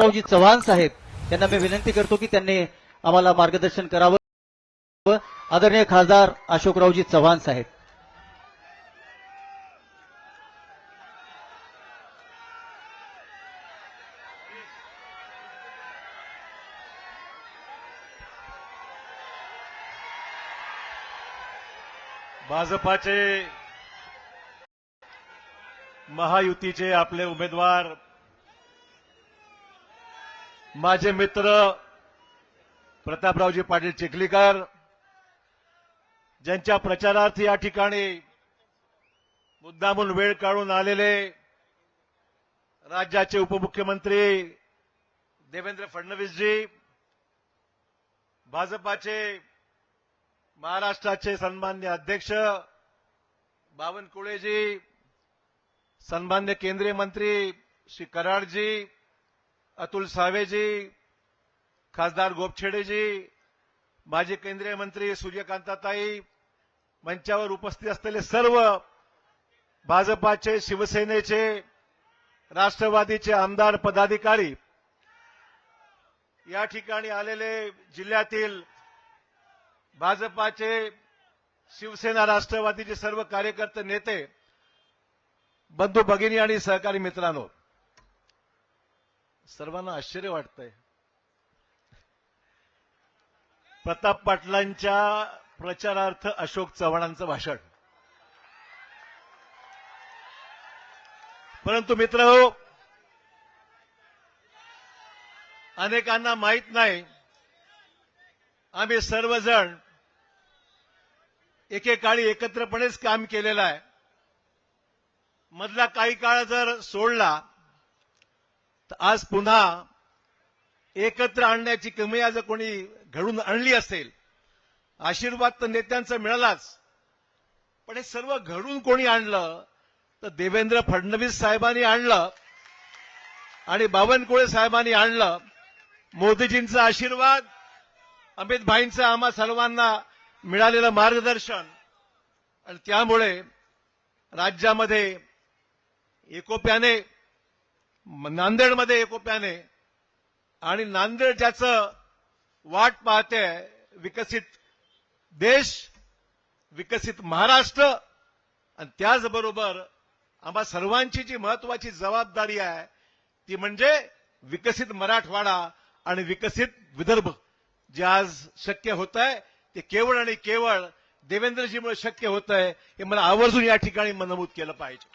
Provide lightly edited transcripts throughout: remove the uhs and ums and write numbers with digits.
अशोकरावजी चव्हाण साहेब यांना मी विनंती करतो की त्यांनी आम्हाला मार्गदर्शन करावं. आदरणीय खासदार अशोकरावजी चव्हाण साहेब. भाजपाचे महायुतीचे आपले उमेदवार माझे मित्र प्रतापरावजी पाटील चिखलीकर ज्यांच्या प्रचारार्थ या ठिकाणी मुद्दामून वेळ काढून आलेले राज्याचे उपमुख्यमंत्री देवेंद्र फडणवीसजी, भाजपाचे महाराष्ट्राचे सन्मान्य अध्यक्ष बावनकुळेजी, सन्मान्य केंद्रीय मंत्री श्री कराडजी, अतुल सावेजी, खासदार गोपछेडेजी, माजी केंद्रीय मंत्री सूर्यकांताताई, मंचावर उपस्थित असलेले सर्व भाजपाचे, शिवसेनेचे, राष्ट्रवादीचे आमदार पदाधिकारी, या ठिकाणी आलेले जिल्ह्यातील भाजपाचे, शिवसेना, राष्ट्रवादीचे सर्व कार्यकर्ते, नेते, बंधू भगिनी आणि सहकारी मित्रांनो, सर्वांना आश्चर्य वाटतंय. प्रताप पाटलांच्या प्रचारार्थ अशोक चव्हाणांचं भाषण. परंतु मित्रहो, अनेकांना माहीत नाही, आम्ही सर्वजण एकेकाळी एकत्रपणेच काम केलेलं आहे. मधला काही काळ जर सोडला तर आज पुन्हा एकत्र आणण्याची किमया जर कोणी घडून आणली असेल, आशीर्वाद तर नेत्यांचा मिळालाच, पण हे सर्व घडून कोणी आणलं तर देवेंद्र फडणवीस साहेबांनी आणलं आणि बावनकुळे साहेबांनी आणलं. मोदीजींचा आशीर्वाद, अमित भाईंचं आम्हा सर्वांना मिळालेलं मार्गदर्शन, आणि त्यामुळे राज्यामध्ये एकोप्याने, नांदेडमध्ये एकोप्याने, आणि नांदेड ज्याचं वाट पाहते विकसित देश, विकसित महाराष्ट्र, आणि त्याचबरोबर आम्हा सर्वांची जी महत्वाची जबाबदारी आहे ती म्हणजे विकसित मराठवाडा आणि विकसित विदर्भ. जे आज शक्य होत आहे ते केवळ आणि केवळ देवेंद्रजीमुळे शक्य होत आहे, हे मला आवर्जून या ठिकाणी नमूद केलं पाहिजे.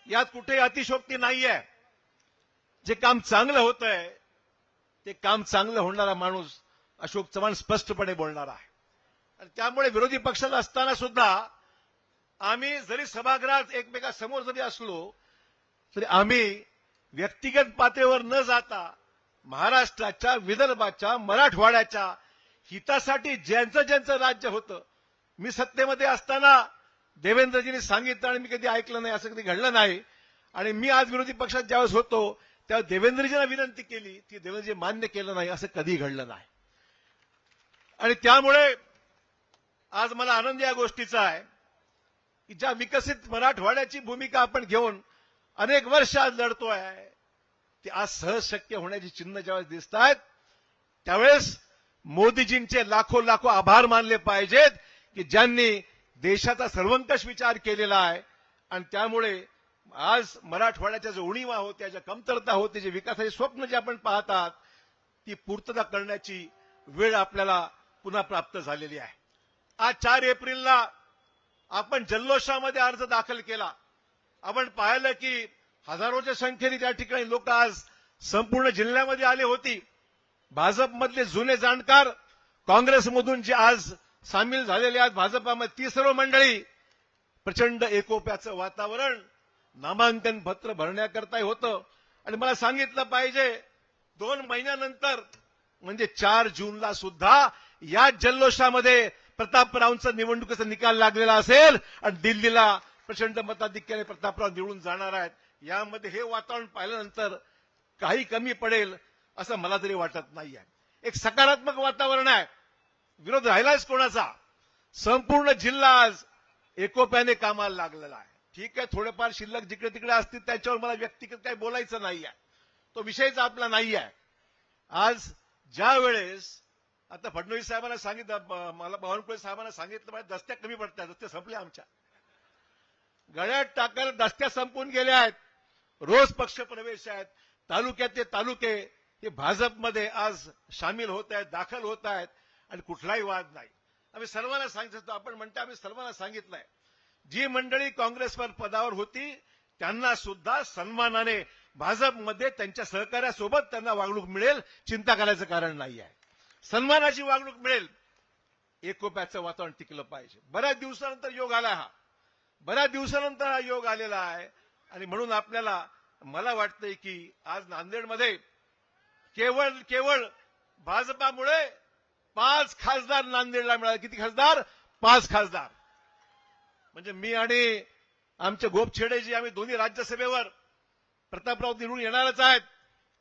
यात कुठेही अतिशोक्ती नाहीये. जे काम चांगलं होत आहे ते काम चांगलं होणारा माणूस अशोक चव्हाण स्पष्टपणे बोलणार आहे. आणि त्यामुळे विरोधी पक्षात असताना सुद्धा आम्ही जरी सभागृहात एकमेकांसमोर जरी असलो तरी आम्ही व्यक्तिगत पातळीवर न जाता महाराष्ट्राच्या, विदर्भाच्या, मराठवाड्याच्या हितासाठी ज्यांचं ज्यांचं राज्य होतं, मी सत्तेमध्ये असताना देवेंद्रजींनी सांगितलं आणि मी कधी ऐकलं नाही, असं कधी घडलं नाही. आणि मी आज विरोधी पक्षात ज्यावेळेस होतो तेव्हा देवेंद्रजींना विनंती केली, ती देवेंद्रजी मान्य केलं नाही, असं कधी घडलं नाही. आणि त्यामुळे आज मला आनंद या गोष्टीचा आहे की ज्या विकसित मराठवाड्याची भूमिका आपण घेऊन अनेक वर्ष आज लढतोय, ते आज सहज शक्य होण्याची चिन्ह ज्यावेळेस दिसत आहेत त्यावेळेस मोदीजींचे लाखो लाखो आभार मानले पाहिजेत की ज्यांनी देशाचा सर्वंकष विचार केलेला आहे. आणि त्यामुळे आज मराठवाड्याच्या जो उणीवा होत्या, ज्या कमतरता होते, जे विकासाचे स्वप्न जे आपण पाहतात ती पूर्तता करण्याची वेळ आपल्याला पुन्हा प्राप्त झालेली आहे. आज 4 एप्रिलला आपण जल्लोषामध्ये अर्ज दाखल केला. आपण पाहिलं की हजारोच्या संख्येने त्या ठिकाणी लोक आज संपूर्ण जिल्ह्यामध्ये आले होती. भाजपमधले जुने जाणकार, काँग्रेसमधून जे आज सामील झालेले आहेत भाजपामध्ये, ती सर्व मंडळी, प्रचंड एकोप्याचं वातावरण नामांकन पत्र भरण्याकरता होतं. आणि मला सांगितलं पाहिजे 2 महिन्यानंतर म्हणजे 4 जूनला सुद्धा या जल्लोषामध्ये प्रतापरावांचा निवडणुकीचा निकाल लागलेला असेल आणि दिल्लीला प्रचंड मताधिक्याने प्रतापराव निवडून जाणार आहेत. यामध्ये हे वातावरण पाहिल्यानंतर काही कमी पडेल असं मला तरी वाटत नाही आहे. एक सकारात्मक वातावरण आहे. विरोध राहिलाच कोणाचा? संपूर्ण जिल्हा आज एकोप्याने कामाला लागलेला आहे. ठीक आहे, थोडेफार शिल्लक जिकडे तिकडे असतील त्याच्यावर मला व्यक्तिगत काही बोलायचं नाही आहे, तो विषयच आपला नाही आहे. आज ज्या वेळेस आता फडणवीस साहेबांना सांगितलं, मला बावनकुळे साहेबांना सांगितलं पाहिजे, दस्त्या कमी पडतात, दस्ते संपले आमच्या, गळ्यात टाकायला दस्त्या संपून गेल्या आहेत. रोज पक्ष प्रवेश आहेत, तालुक्यातले तालुके हे भाजपमध्ये आज सामील होत आहेत, दाखल होत आहेत आणि कुठलाही वाद नाही. आम्ही सर्वांना सांगितलं, आपण म्हणतो आम्ही सर्वांना सांगितलंय, जी मंडळी काँग्रेसवर पदावर होती त्यांना सुद्धा सन्मानाने भाजपमध्ये त्यांच्या सहकार्यासोबत त्यांना वागणूक मिळेल, चिंता करायचं कारण नाही आहे. सन्मानाची वागणूक मिळेल. एकोप्याचं वातावरण टिकलं पाहिजे. बऱ्याच दिवसानंतर योग आला हा, बऱ्याच दिवसानंतर हा योग आलेला आहे आणि म्हणून आपल्याला, मला वाटतंय की आज नांदेडमध्ये केवळ भाजपामुळे 5 खासदार नांदेडला मिळाले. किती खासदार? 5 खासदार. म्हणजे मी आणि आमचे गोपछेडेजी आम्ही दोन्ही राज्यसभेवर प्रतापराव निवडून येणारच आहेत.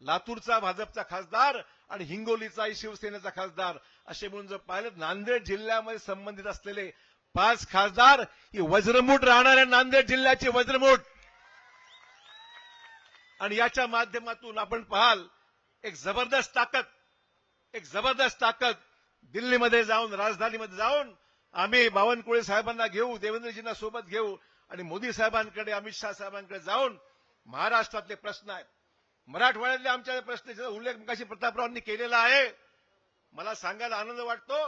लातूरचा भाजपचा खासदार आणि हिंगोलीचा शिवसेनेचा खासदार असे म्हणून जर पाहिलं, नांदेड जिल्ह्यामध्ये संबंधित असलेले 5 खासदार ही वज्रमूठ राहणाऱ्या नांदेड जिल्ह्याची वज्रमूठ. आणि याच्या माध्यमातून आपण पाहाल एक जबरदस्त ताकद दिल्लीमध्ये जाऊन, राजधानीमध्ये जाऊन आम्ही बावनकुळे साहेबांना घेऊ, देवेंद्रजींना सोबत घेऊ आणि मोदी साहेबांकडे, अमित शहा साहेबांकडे जाऊन महाराष्ट्रातले प्रश्न आहेत, मराठवाड्यातले आमच्या प्रश्नाचा उल्लेख मगाशी प्रतापरावांनी केलेला आहे. मला सांगायला आनंद वाटतो,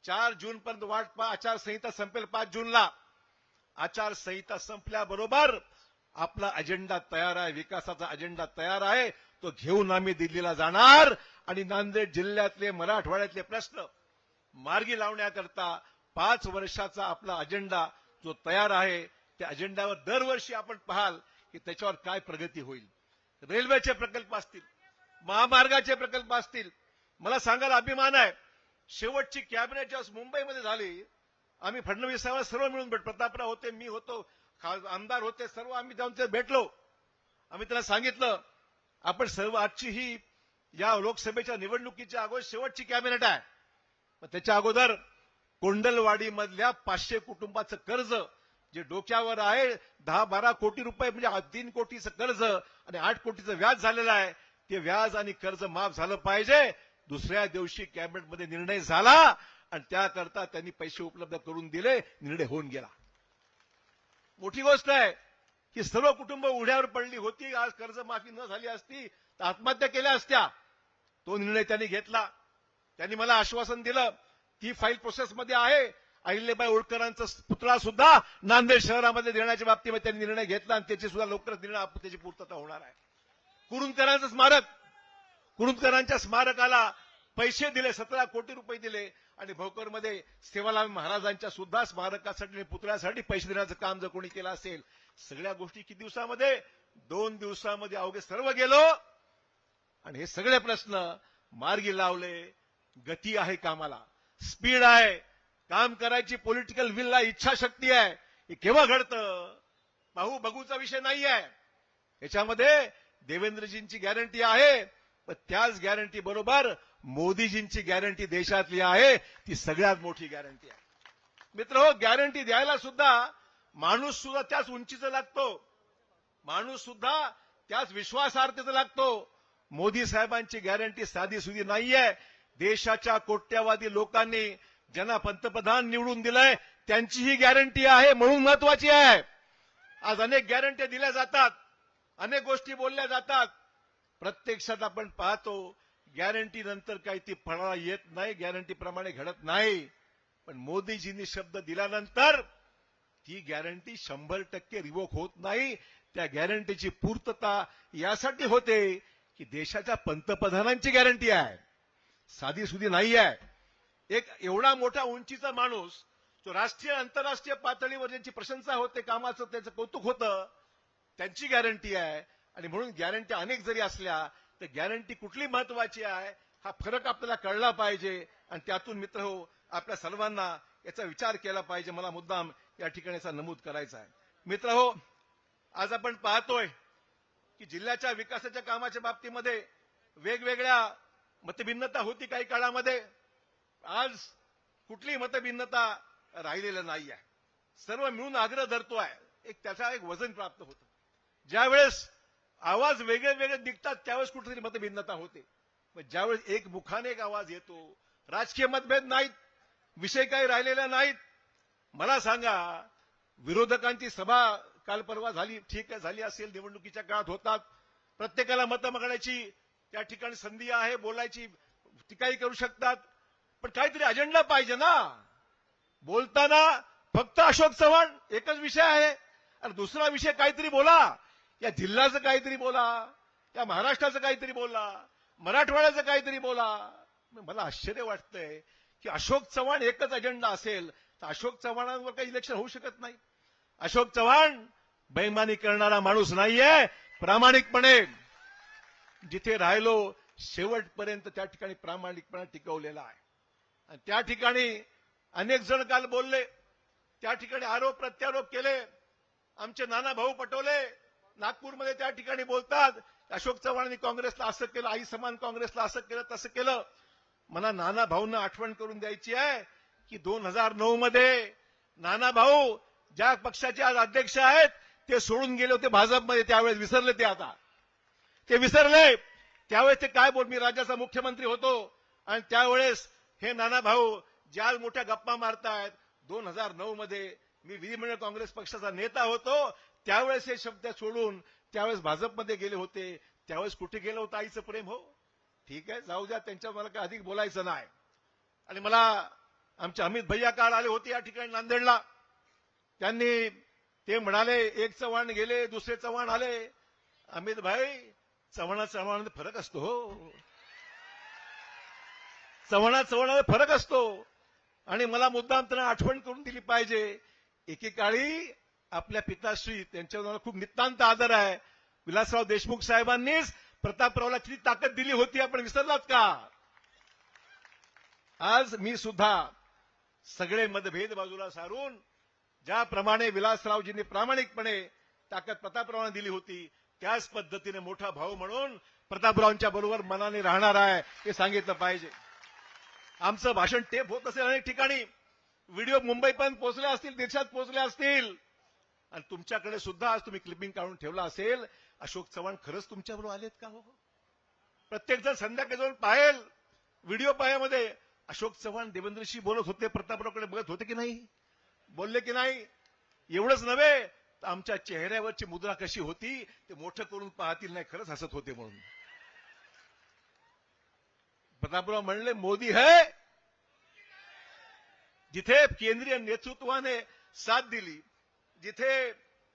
4 जूनपर्यंत वाट पहा, आचारसंहिता संपेल 5 जूनला. आचारसंहिता संपल्याबरोबर आपला अजेंडा तयार आहे, विकासाचा अजेंडा तयार आहे, तो घेऊन आम्ही दिल्लीला जाणार आणि नांदेड जिल्ह्यातले, मराठवाड्यातले प्रश्न मार्गी लावण्याकरता 5 वर्षाचा आपला अजेंडा जो तयार आहे, त्या अजेंड्यावर दरवर्षी आपण पाहाल की त्याच्यावर काय प्रगती होईल. रेल्वेचे प्रकल्प असतील, महामार्गाचे प्रकल्प असतील. मला सांगायला अभिमान आहे, शेवटची कॅबिनेट ज्यावेळेस मुंबईमध्ये झाली, आम्ही फडणवीस साहेब सर्व मिळून प्रतापराव होते, मी होतो, आमदार होते, सर्व आम्ही जाऊन ते भेटलो. आम्ही त्यांना सांगितलं, आपण सर्व आजची ही या लोकसभेच्या निवडणुकीच्या अगोदर शेवटची कॅबिनेट आहे, पण त्याच्या अगोदर कोंडलवाडीमधल्या 500 कुटुंबाचं कर्ज जे डोक्यावर आहे, 10-12 कोटी रुपये म्हणजे 3 कोटीचं कर्ज आणि 8 कोटीचं व्याज झालेलं आहे, ते व्याज आणि कर्ज माफ झालं पाहिजे. दुसऱ्या दिवशी कॅबिनेटमध्ये निर्णय झाला आणि त्याकरता त्यांनी पैसे उपलब्ध करून दिले, निर्णय होऊन गेला. मोठी गोष्ट आहे की सर्व कुटुंब उघड्यावर पडली होती. आज कर्जमाफी न झाली असती तर आत्महत्या केल्या असत्या. तो निर्णय त्यांनी घेतला. त्यांनी मला आश्वासन दिलं, ती फाईल प्रोसेसमध्ये आहे. अहिल्याबाई होळकरांचा पुतळा सुद्धा नांदेड शहरामध्ये देण्याच्या बाबतीमध्ये त्यांनी निर्णय घेतला आणि त्याची सुद्धा लवकरच निर्णय त्याची पूर्तता होणार आहे. कुरुंदकरांचं स्मारक, कुरुंदकरांच्या स्मारकाला पैसे दिले, 17 कोटी रुपये दिले आणि भोकरमध्ये सेवालाल महाराजांच्या सुद्धा स्मारकासाठी, पुतळ्यासाठी पैसे देण्याचं काम जर कोणी केलं असेल, सगळ्या गोष्टी किती दिवसामध्ये? 2 दिवसामध्ये अवघे सर्व गेलो आणि हे सगळे प्रश्न मार्गी लावले. गती आहे कामाला, स्पीड आहे, काम करायची पॉलिटिकल विल आहे, इच्छाशक्ती आहे. हे केव्हा घडतं? पाहू बघूचा विषय नाही आहे. याच्यामध्ये देवेंद्रजींची गॅरंटी आहे, पण त्याच गॅरंटी बरोबर मोदीजींची गॅरंटी देशातली आहे, ती सगळ्यात मोठी गॅरंटी आहे. मित्र, गॅरंटी द्यायला सुद्धा माणूस सुद्धा त्याच उंचीचा लागतो, माणूस सुद्धा त्याच विश्वासार्हतेचा लागतो. मोदी साहेबांची गॅरंटी साधी सुधी नाहीये. देशाच्या कोट्यावधी लोकांनी ज्यांना पंतप्रधान निवडून दिलंय त्यांची ही गॅरंटी आहे, म्हणून महत्वाची आहे. आज अनेक गॅरंटी दिल्या जातात, अनेक गोष्टी बोलल्या जातात. प्रत्यक्षात आपण पाहतो गॅरंटी नंतर काही ती फळाला येत नाही, गॅरंटीप्रमाणे घडत नाही. पण मोदीजींनी शब्द दिल्यानंतर ती गॅरंटी 100% रिवोक होत नाही. त्या गॅरंटीची पूर्तता यासाठी होते की देशाच्या पंतप्रधानांची गॅरंटी आहे, साधी सुधी नाही आहे. एक एवढा मोठा उंचीचा माणूस जो राष्ट्रीय आंतरराष्ट्रीय पातळीवर ज्यांची प्रशंसा होते, कामाचं त्याचं कौतुक होतं, त्यांची गॅरंटी आहे. आणि म्हणून गॅरंटी अनेक जरी असल्या तर गॅरंटी कुठली महत्वाची आहे हा फरक आपल्याला कळला पाहिजे आणि त्यातून मित्र हो आपल्या सर्वांना याचा विचार केला पाहिजे. मला मुद्दाम या ठिकाणी याचा नमूद करायचा आहे. मित्र हो, आज आपण पाहतोय की जिल्ह्याच्या विकासाच्या कामाच्या बाबतीमध्ये वेगवेगळ्या मतभिन्नता होती काही काळामध्ये. आज कुठली मतभिन्नता राहिलेलं नाही आहे. सर्व मिळून आग्रह धरतो आहे, एक त्याचा एक वजन प्राप्त होतं. ज्यावेळेस आवाज वेगळे वेगळे निघतात त्यावेळेस कुठेतरी मतभिन्नता होते. पण ज्यावेळेस एक मुखाने एक आवाज येतो, राजकीय मतभेद नाहीत, विषय काही राहिलेला नाहीत. मला सांगा, विरोधकांची सभा काल परवा झाली, ठीक आहे, झाली असेल, निवडणुकीच्या काळात होतात, प्रत्येकाला मतं मागण्याची त्या ठिकाणी संधी आहे, बोलायची, टीकाही करू शकतात, पण काहीतरी अजेंडा पाहिजे ना. बोलताना फक्त अशोक चव्हाण एकच विषय आहे आणि दुसरा विषय काहीतरी बोला, या जिल्ह्याचं काहीतरी बोला, या महाराष्ट्राचं काहीतरी बोला, मराठवाड्याचं काहीतरी बोला. मला आश्चर्य वाटतंय की अशोक चव्हाण एकच अजेंडा असेल तर अशोक चव्हाणांवर काही इलेक्शन होऊ शकत नाही. अशोक चव्हाण बेईमानी करणारा माणूस नाहीये, प्रामाणिकपणे जिथे राहिलो शेवटपर्यंत त्या ठिकाणी प्रामाणिकपणा टिकवलेला आहे. आणि त्या ठिकाणी अनेक जण काल बोलले, त्या ठिकाणी आरोप प्रत्यारोप केले. आमचे नाना भाऊ पटोले नागपूरमध्ये त्या ठिकाणी बोलतात, अशोक चव्हाणांनी काँग्रेसला असं केलं, आई समान काँग्रेसला असं केलं तसं केलं. मला नाना भाऊंना आठवण करून द्यायची आहे की 2009 मध्ये नाना भाऊ ज्या पक्षाचे आज अध्यक्ष आहेत ते सोडून गेले होते भाजपमध्ये, त्यावेळेस विसरले ते, आता ते विसरले. त्यावेळेस ते काय बोल, मी राज्याचा मुख्यमंत्री होतो आणि त्यावेळेस हे नाना भाऊ ज्या मोठ्या गप्पा मारतायत, 2009 मध्ये मी विधिमंडळ काँग्रेस पक्षाचा नेता होतो, त्यावेळेस हे शब्द सोडून त्यावेळेस भाजपमध्ये गेले होते. त्यावेळेस कुठे गेलं होतं आईचं प्रेम? हो ठीक आहे, जाऊ द्या, त्यांच्यावर मला काय अधिक बोलायचं नाही. आणि मला आमचे अमित भैया काल आले होते या ठिकाणी नांदेडला. त्यांनी ते म्हणाले एक चव्हाण गेले, दुसरे चव्हाण आले. अमित भाई, चव्हाणामध्ये फरक असतो हो, चव्हाणामध्ये फरक असतो. आणि मला मुद्दाम त्यांना आठवण करून दिली पाहिजे. एकेकाळी आपल्या पिताश्री, त्यांच्यावर मला खूप नितांत आदर आहे, विलासराव देशमुख साहेबांनीच प्रतापरावला किती ताकद दिली होती, आपण विसरलात का? आज मी सुद्धा सगळे मतभेद बाजूला सारून ज्याप्रमाणे विलासरावजींनी प्रामाणिकपणे ताकद प्रतापरावांना दिली होती, त्याच पद्धतीने मोठा भाऊ म्हणून प्रतापरावांच्या बरोबर मनाने राहणार आहे, हे सांगितलं पाहिजे. आमचं भाषण टेप होत असेल अनेक ठिकाणी, व्हिडिओ मुंबईपर्यंत पोहोचले असतील, देशात पोहोचले असतील, आणि तुमच्याकडे सुद्धा आज तुम्ही क्लिपिंग काढून ठेवला असेल. अशोक चव्हाण खरंच तुमच्याबरोबर आलेत का? हो, प्रत्येक जण संध्याकाळी जाऊन पाहेल व्हिडिओ पायामध्ये, अशोक चव्हाण देवेंद्रशी बोलत होते, प्रतापरावकडे बघत होते की नाही, बोलले की नाही? एवढंच नव्हे तर आमच्या चेहऱ्यावरची मुद्रा कशी होती ते मोठं करून पाहतील, नाही खरंच हसत होते म्हणून. प्रतापराव म्हणले मोदी है. जिथे केंद्रीय नेतृत्वाने साथ दिली, जिथे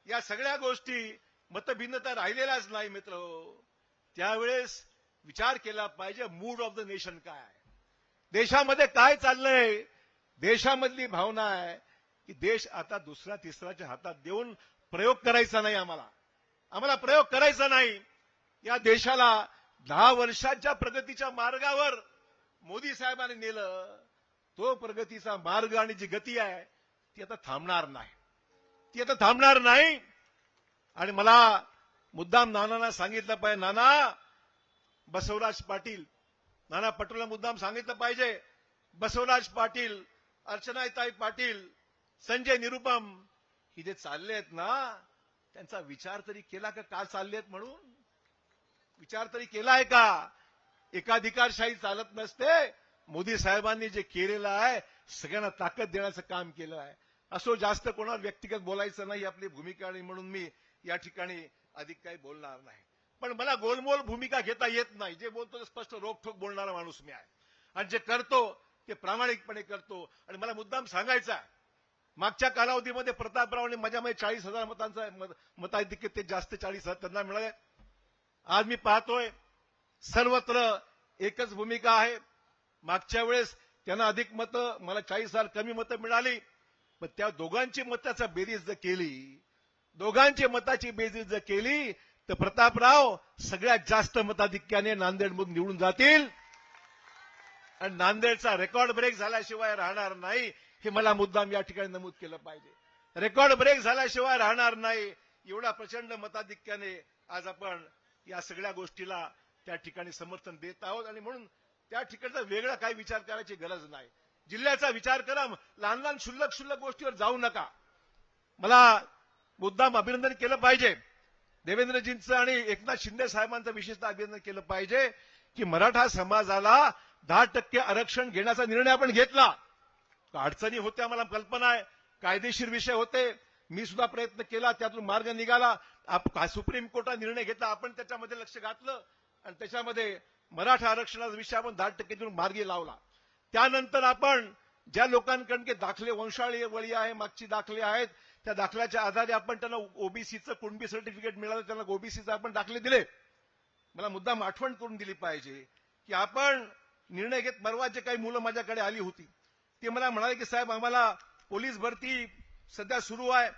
या सगळ्या गोष्टी मतभिन्नता राहिलेल्याच नाही मित्र, त्यावेळेस विचार केला पाहिजे मूड ऑफ द नेशन काय आहे, देशामध्ये काय चाललंय. देशामधली भावना आहे की देश आता दुसऱ्या तिसऱ्याच्या हातात देऊन प्रयोग करायचा नाही, आम्हाला प्रयोग करायचा नाही. या देशाला 10 वर्षाच्या प्रगतीच्या मार्गावर मोदी साहेबांनी नेलं. तो प्रगतीचा मार्ग आणि जी गती आहे ती आता थांबणार नाही, आणि मला मुद्दाम नानांना सांगितलं पाहिजे, नाना बसवराज पाटील, नाना पटोले मुद्दाम सांगितलं पाहिजे, बसवराज पाटील, अर्चनाताई पाटील, संजय निरुपम, ही जे चालले आहेत ना, त्यांचा विचार तरी केला का चाललेत म्हणून? विचार तरी केलाय का? एकाधिकारशाही चालत नसते. मोदी साहेबांनी जे केलेलं आहे, सगळ्यांना ताकद देण्याचं काम केलं आहे. असो, जास्त कोणावर व्यक्तिगत बोलायचं नाही, आपली भूमिका, आणि म्हणून मी या ठिकाणी अधिक काही बोलणार नाही. पण मला गोलमोल भूमिका घेता येत नाही. जे बोलतो ते स्पष्ट रोखठोक बोलणारा माणूस मी आहे, आणि जे करतो ते प्रामाणिकपणे करतो. आणि मला मुद्दाम सांगायचं आहे, मागच्या कालावधीमध्ये प्रतापरावांनी माझ्यामध्ये 40,000 मतांचं मताधिक्य, ते जास्त 40,000 त्यांना मिळाले. आज मी पाहतोय सर्वत्र एकच भूमिका आहे. मागच्या वेळेस त्यांना अधिक मतं, मला 40,000 कमी मतं मिळाली. पण त्या दोघांची मताचा बेरीज जर केली, दोघांची मताची बेरीज जर केली, तर प्रतापराव सगळ्यात जास्त मताधिक्याने नांदेडमधून निवडून जातील, आणि नांदेडचा रेकॉर्ड ब्रेक झाल्याशिवाय राहणार नाही, हे मला मुद्दाम या ठिकाणी नमूद केलं पाहिजे. रेकॉर्ड ब्रेक झाल्याशिवाय राहणार नाही, एवढा प्रचंड मताधिक्याने आज आपण या सगळ्या गोष्टीला त्या ठिकाणी समर्थन देत आहोत. आणि म्हणून त्या ठिकाणचा वेगळा काही विचार करायची गरज नाही. जिल्ह्याचा विचार करा, लहान लहान क्षुल्लक गोष्टीवर जाऊ नका. मला मुद्दाम अभिनंदन केलं पाहिजे देवेंद्रजींचं आणि एकनाथ शिंदे साहेबांचं विशेषतः अभिनंदन केलं पाहिजे की मराठा समाजाला 10% आरक्षण घेण्याचा निर्णय आपण घेतला. अडचणी होत्या, मला कल्पना आहे, कायदेशीर विषय होते, मी सुद्धा प्रयत्न केला, त्यातून मार्ग निघाला. सुप्रीम कोर्टाने निर्णय घेतला, आपण त्याच्यामध्ये लक्ष घातलं आणि त्याच्यामध्ये मराठा आरक्षणाचा विषय आपण 10% देऊन मार्गी लावला. त्यानंतर आपण ज्या लोकांकडे दाखले वंशावळी वळी आहे, मागची दाखले आहेत, त्या दाखल्याच्या आधारे आपण त्यांना ओबीसीचं कुणबी सर्टिफिकेट मिळालं, त्यांना ओबीसीचं आपण दाखले दिले. मला मुद्दाम आठवण करून दिली पाहिजे की आपण निर्णय घेत परवा जे काही मुलं माझ्याकडे आली होती ते मला म्हणाले की साहेब आम्हाला पोलीस भरती सध्या सुरू आहे,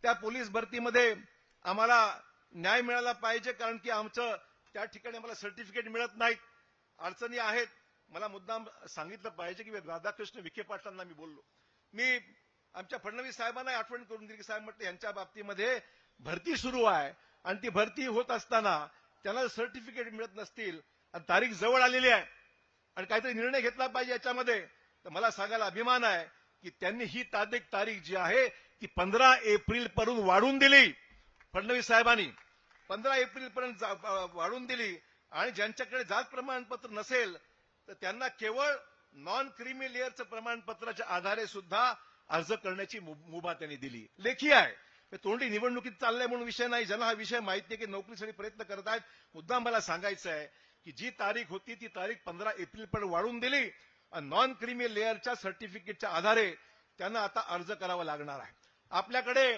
त्या पोलीस भरतीमध्ये आम्हाला न्याय मिळाला पाहिजे, कारण की आमचं त्या ठिकाणी आम्हाला सर्टिफिकेट मिळत नाहीत, अडचणी आहेत. मला मुद्दाम सांगितलं पाहिजे की राधाकृष्ण विखे पाटलांना मी बोललो, मी आमच्या फडणवीस साहेबांना आठवण करून दिली की साहेब म्हटलं यांच्या बाबतीमध्ये भरती सुरू आहे आणि ती भरती होत असताना त्यांना सर्टिफिकेट मिळत नसतील आणि तारीख जवळ आलेली आहे आणि काहीतरी निर्णय घेतला पाहिजे याच्यामध्ये, तर मला सांगायला अभिमान आहे की त्यांनी ही तारीख जी आहे ती 15 एप्रिल पर्यंत वाढवून दिली. फडणवीस साहेबांनी 15 एप्रिल पर्यंत वाढवून दिली आणि ज्यांच्याकडे जात प्रमाणपत्र नसेल तर त्यांना केवळ नॉन क्रीमी लेअरचं प्रमाणपत्राच्या आधारे सुद्धा अर्ज करण्याची मुभा त्यांनी दिली. लेखी आहे, तोंडी निवडणुकीत चाललंय म्हणून विषय नाही. ज्यांना हा विषय माहिती आहे की नोकरीसाठी प्रयत्न करत आहेत, मुद्दाम मला सांगायचं आहे की जी तारीख होती ती तारीख 15 एप्रिल पर्यंत वाढवून दिली आणि नॉन क्रीमी लेअरच्या सर्टिफिकेटच्या आधारे त्यांना आता अर्ज करावा लागणार आहे. आपल्याकडे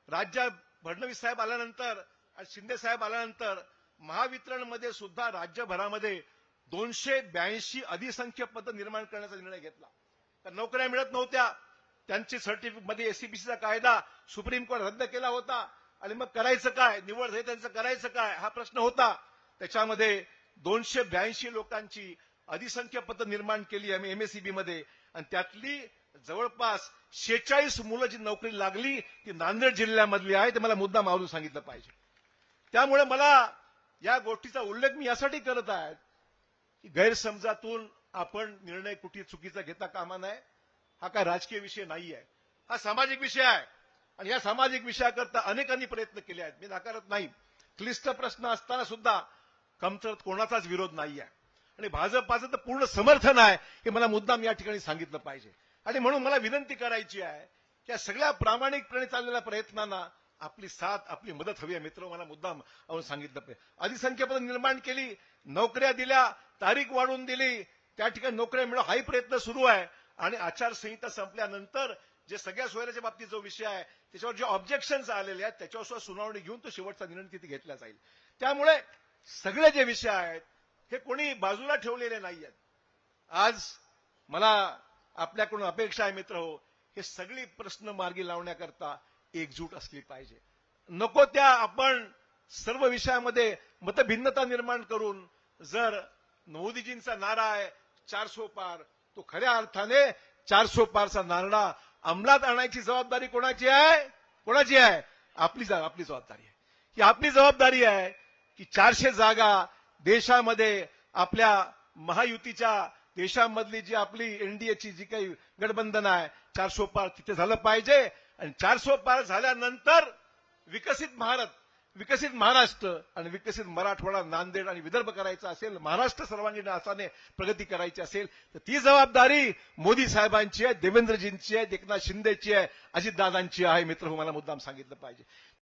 राज्य फडणवीस साहेब आल्यानंतर आणि शिंदे साहेब आल्यानंतर महावितरणमध्ये सुद्धा राज्यभरामध्ये 282 अधिसंख्य पद निर्माण करण्याचा निर्णय घेतला. तर नोकऱ्या मिळत नव्हत्या, त्यांची सर्टिफिकेट मध्ये एससीबीसीचा कायदा सुप्रीम कोर्ट रद्द केला होता आणि मग करायचं काय, निवड हे त्यांचं करायचं काय हा प्रश्न होता. त्याच्यामध्ये 282 लोकांची अधिसंख्य पद निर्माण केली एमएससीबी मध्ये आणि त्यातली जवळपास 46 मुलं जी नोकरी लागली ती नांदेड जिल्ह्यामधली आहे. ते मला मुद्दाम आवडून सांगितलं पाहिजे. त्यामुळे मला या गोष्टीचा उल्लेख मी यासाठी करत आहे की गैरसमजातून आपण निर्णय कुठे चुकीचा घेता कामा नये. हा काय राजकीय विषय नाही आहे, हा सामाजिक विषय आहे आणि या सामाजिक विषयाकरता अनेकांनी प्रयत्न केले आहेत, मी नाकारत नाही. क्लिष्ट प्रश्न असताना सुद्धा कमतरत कोणाचाच विरोध नाही आहे आणि भाजपाचं तर पूर्ण समर्थन आहे हे मला मुद्दाम या ठिकाणी सांगितलं पाहिजे. आणि म्हणून मला विनंती करायची आहे की या सगळ्या प्रामाणिकपणे चाललेल्या प्रयत्नांना आपली साथ, आपली मदत हवी आहे. मित्र, मला मुद्दाम सांगितलं पाहिजे. अधिसंख्य पद निर्माण केली, नोकऱ्या दिल्या, तारीख वाढवून दिली, त्या ठिकाणी नोकऱ्या मिळव हाही प्रयत्न सुरू आहे आणि आचारसंहिता संपल्यानंतर जे सगळ्या सोयऱ्याच्या बाबतीत जो विषय आहे त्याच्यावर जे ऑब्जेक्शन्स आलेले आहेत त्याच्यावर सुद्धा सुनावणी घेऊन तो शेवटचा निर्णय तिथे घेतला जाईल. त्यामुळे सगळे जे विषय आहेत हे कोणी बाजूला ठेवलेले नाही आहेत. आज मला आपल्याकडून अपेक्षा आहे मित्र हो, हे सगळी प्रश्न मार्गी लावण्याकरता एकजूट असली पाहिजे. नको त्या आपण सर्व विषयामध्ये मतभिन्नता निर्माण करून जर मोदीजींचा नारा आहे 400 पार, तो खऱ्या अर्थाने 400 पारचा नारा अंमलात आणायची जबाबदारी कोणाची आहे? कोणाची आहे? आपली जबाबदारी आहे. ही आपली जबाबदारी आहे की 400 जागा देशामध्ये आपल्या महायुतीच्या देशामधली जी आपली एनडीएची जी काही गठबंधन आहे 400 पार तिथे झालं पाहिजे आणि 400 पार झाल्यानंतर विकसित भारत, विकसित महाराष्ट्र आणि विकसित मराठवाडा, नांदेड आणि विदर्भ करायचा असेल, महाराष्ट्र सर्वांगीण अर्थाने प्रगती करायची असेल तर ती जबाबदारी मोदी साहेबांची आहे, देवेंद्रजींची आहे, एकनाथ शिंदेची आहे, अजितदादांची आहे. मित्र, मला मुद्दाम सांगितलं पाहिजे.